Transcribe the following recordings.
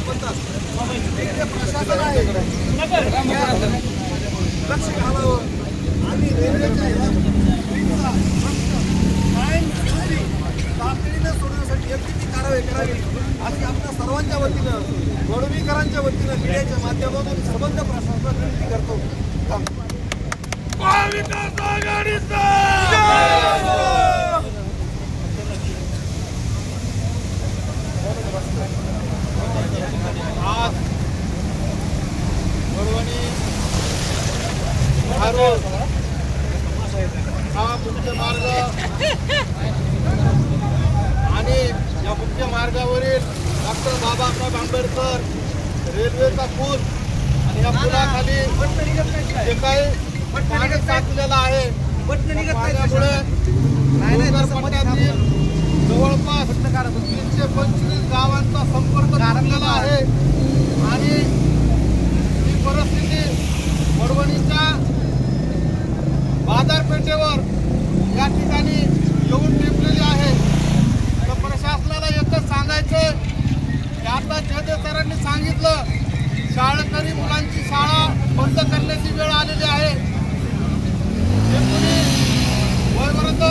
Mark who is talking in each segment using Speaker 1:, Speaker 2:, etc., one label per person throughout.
Speaker 1: संबंधात इकडे प्रशासन आहे लक्ष घालावं आणि रेल्वेच्या ह्या ट्रेनचा कायमस्वरूपी तातडीने सोडण्यासाठी योग्य ती कारवाई करावी अशी आपल्या सर्वांच्या वतीनं वडवीकरांच्या वतीनं मीडियाच्या माध्यमातून संबंध प्रशासनाला विनंती करतो।
Speaker 2: महाविकास आघाडीचा आज वडवणी हा मुख्य मार्ग आणि या मुख्य मार्गावरील डॉक्टर बाबासाहेब आंबेडकर रेल्वेचा पूल आणि या पुलाखाली जे काही पाणी साचलेलं आहे पाण्यामुळे पट्ट्यातील जवळपास 325 गावांचा संपर्क तुटलेला आहे आणि ही परिस्थिती वडवणीच्या बाजारपेठेवर या ठिकाणी येऊन टिपलेली आहे। तर प्रशासनाला एकच सांगायचं की आता जयदेव सरांनी सांगितलं शाळकरी मुलांची शाळा बंद करण्याची वेळ आलेली आहे। वयोवृद्ध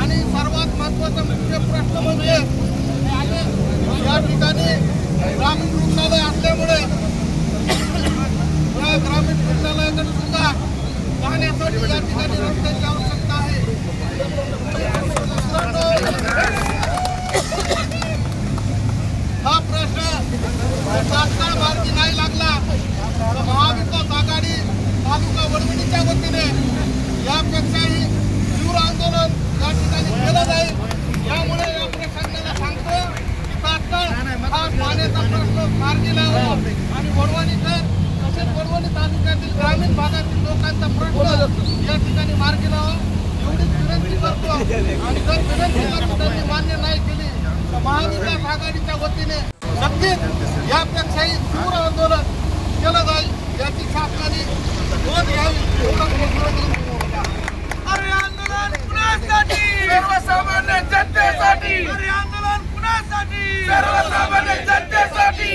Speaker 2: आणि सर्वात महत्त्वाचा मुख्य प्रश्न म्हणजे या ठिकाणी ग्रामीण रुग्णालय असल्यामुळे या ग्रामीण रुग्णालयाकडे सुद्धा जाण्यासाठी या ठिकाणी रस्त्याची आवश्यकता आहे। हा प्रश्न तात्काळ मार्गी नाही लागला तर महाविकास आघाडी तालुका वडवणीच्या वतीने यापेक्षाही तीव्र आंदोलन या ठिकाणी केलं जाईल। यामुळे या प्रशासनाला सांगतो की तात्काळ हा पाण्याचा प्रश्न मार्गी लावा आणि वडवणीकर तसेच वडवणी तालुक्यातील ग्रामीण भागातील लोकांचा प्रश्न या ठिकाणी मार्गी लावा एवढीच विनंती करतो। आणि जर विनंती त्यांनी मान्य नाही केली तर महाविकास आघाडीच्या वतीने नक्कीच यापेक्षाही तीव्र आंदोलन केलं जाईल याची शासनाने नोंद घ्यावी।
Speaker 3: अरे आंदोलन कुणासाठी? सर्वसामान्य जनतेसाठी। अरे आंदोलन कुणासाठी? सर्वसामान्य जनतेसाठी।